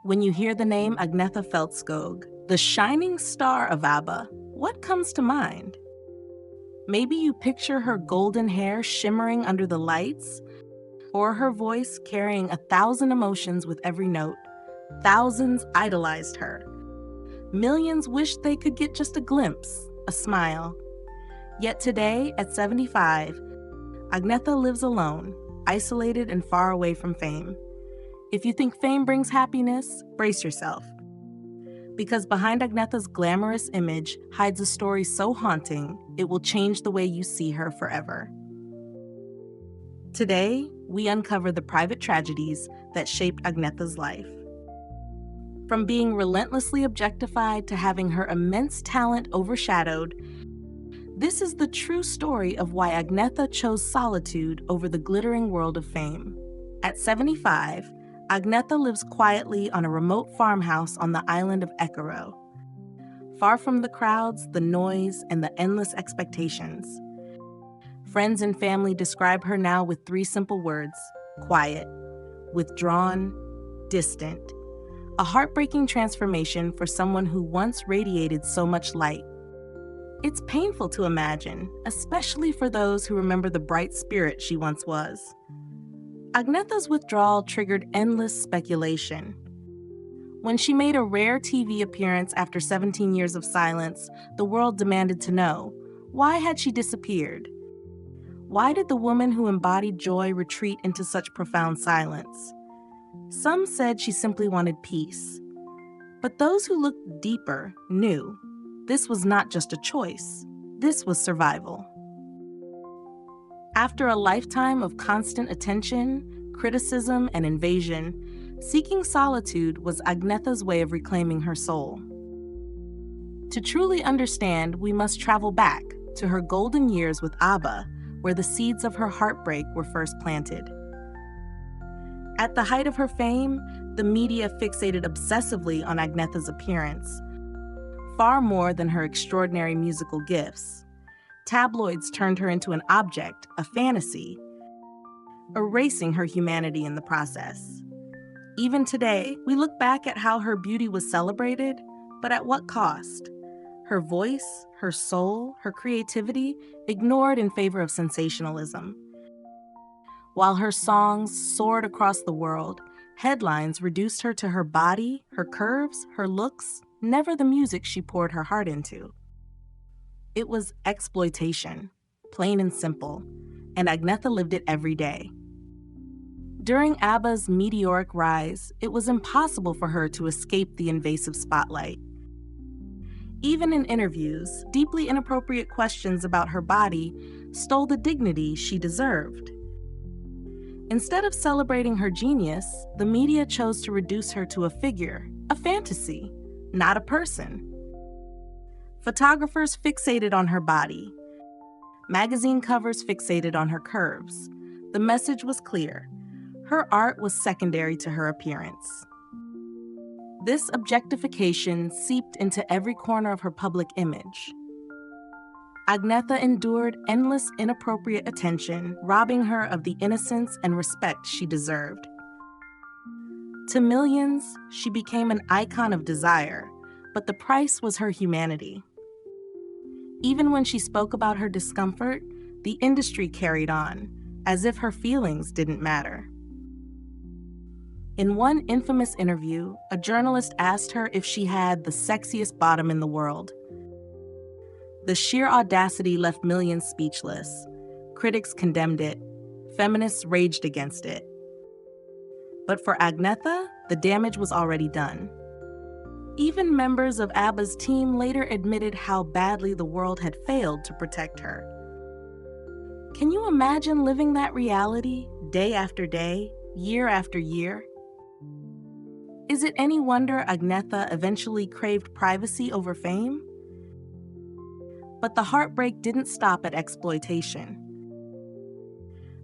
When you hear the name Agnetha Fältskog, the shining star of ABBA, what comes to mind? Maybe you picture her golden hair shimmering under the lights, or her voice carrying 1,000 emotions with every note. Thousands idolized her. Millions wished they could get just a glimpse, a smile. Yet today, at 75, Agnetha lives alone, isolated and far away from fame. If you think fame brings happiness, brace yourself. Because behind Agnetha's glamorous image hides a story so haunting, it will change the way you see her forever. Today, we uncover the private tragedies that shaped Agnetha's life. From being relentlessly objectified to having her immense talent overshadowed, this is the true story of why Agnetha chose solitude over the glittering world of fame. At 75, Agnetha lives quietly on a remote farmhouse on the island of Eckerö, far from the crowds, the noise, and the endless expectations. Friends and family describe her now with 3 simple words: quiet, withdrawn, distant. A heartbreaking transformation for someone who once radiated so much light. It's painful to imagine, especially for those who remember the bright spirit she once was. Agnetha's withdrawal triggered endless speculation. When she made a rare TV appearance after 17 years of silence, the world demanded to know, why had she disappeared? Why did the woman who embodied joy retreat into such profound silence? Some said she simply wanted peace. But those who looked deeper knew this was not just a choice, this was survival. After a lifetime of constant attention, criticism, and invasion, seeking solitude was Agnetha's way of reclaiming her soul. To truly understand, we must travel back to her golden years with ABBA, where the seeds of her heartbreak were first planted. At the height of her fame, the media fixated obsessively on Agnetha's appearance, far more than her extraordinary musical gifts. Tabloids turned her into an object, a fantasy, erasing her humanity in the process. Even today, we look back at how her beauty was celebrated, but at what cost? Her voice, her soul, her creativity ignored in favor of sensationalism. While her songs soared across the world, headlines reduced her to her body, her curves, her looks, never the music she poured her heart into. It was exploitation, plain and simple, and Agnetha lived it every day. During ABBA's meteoric rise, it was impossible for her to escape the invasive spotlight. Even in interviews, deeply inappropriate questions about her body stole the dignity she deserved. Instead of celebrating her genius, the media chose to reduce her to a figure, a fantasy, not a person. Photographers fixated on her body. Magazine covers fixated on her curves. The message was clear. Her art was secondary to her appearance. This objectification seeped into every corner of her public image. Agnetha endured endless inappropriate attention, robbing her of the innocence and respect she deserved. To millions, she became an icon of desire, but the price was her humanity. Even when she spoke about her discomfort, the industry carried on, as if her feelings didn't matter. In one infamous interview, a journalist asked her if she had the sexiest bottom in the world. The sheer audacity left millions speechless. Critics condemned it. Feminists raged against it. But for Agnetha, the damage was already done. Even members of ABBA's team later admitted how badly the world had failed to protect her. Can you imagine living that reality day after day, year after year? Is it any wonder Agnetha eventually craved privacy over fame? But the heartbreak didn't stop at exploitation.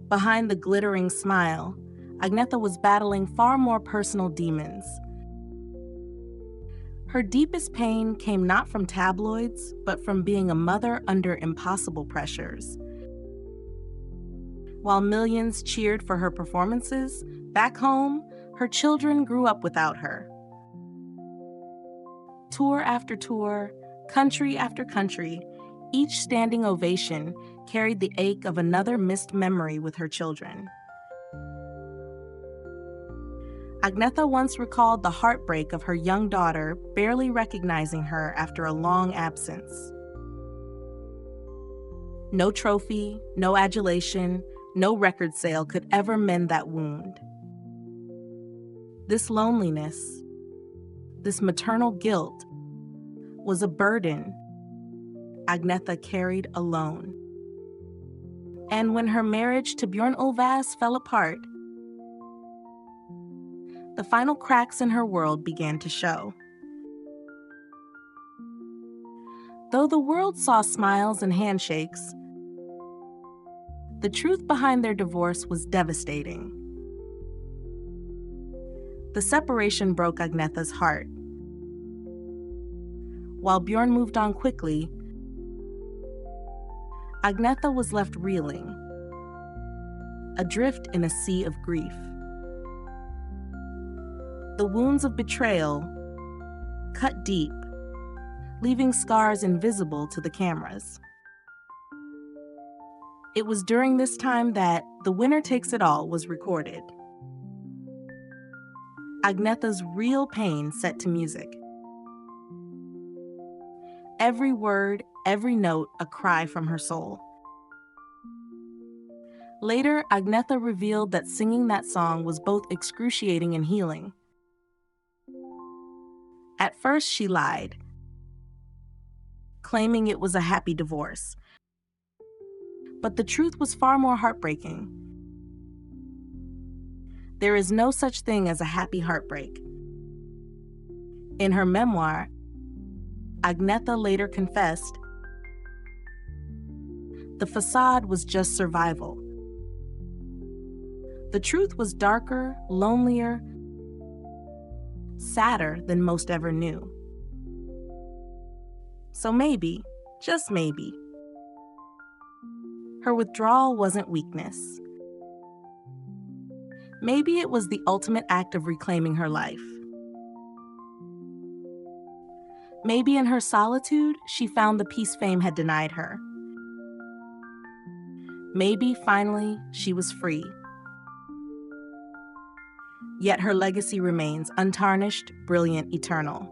Behind the glittering smile, Agnetha was battling far more personal demons. Her deepest pain came not from tabloids, but from being a mother under impossible pressures. While millions cheered for her performances, back home, her children grew up without her. Tour after tour, country after country, each standing ovation carried the ache of another missed memory with her children. Agnetha once recalled the heartbreak of her young daughter barely recognizing her after a long absence. No trophy, no adulation, no record sale could ever mend that wound. This loneliness, this maternal guilt, was a burden Agnetha carried alone. And when her marriage to Björn Ulvaeus fell apart, the final cracks in her world began to show. Though the world saw smiles and handshakes, the truth behind their divorce was devastating. The separation broke Agnetha's heart. While Björn moved on quickly, Agnetha was left reeling, adrift in a sea of grief. The wounds of betrayal cut deep, leaving scars invisible to the cameras. It was during this time that The Winner Takes It All was recorded. Agnetha's real pain set to music. Every word, every note, a cry from her soul. Later, Agnetha revealed that singing that song was both excruciating and healing. At first, she lied, claiming it was a happy divorce. But the truth was far more heartbreaking. There is no such thing as a happy heartbreak. In her memoir, Agnetha later confessed, the facade was just survival. The truth was darker, lonelier, sadder than most ever knew. So maybe, just maybe, her withdrawal wasn't weakness. Maybe it was the ultimate act of reclaiming her life. Maybe in her solitude, she found the peace fame had denied her. Maybe, finally, she was free. Yet her legacy remains untarnished, brilliant, eternal.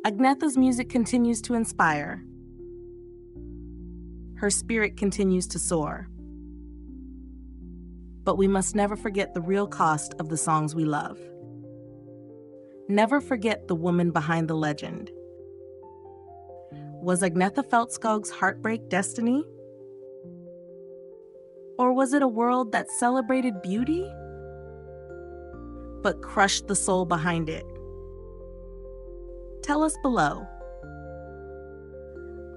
Agnetha's music continues to inspire. Her spirit continues to soar. But we must never forget the real cost of the songs we love. Never forget the woman behind the legend. Was Agnetha Fältskog's heartbreak destiny? Or was it a world that celebrated beauty, but crushed the soul behind it? Tell us below.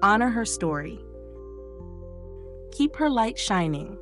Honor her story. Keep her light shining.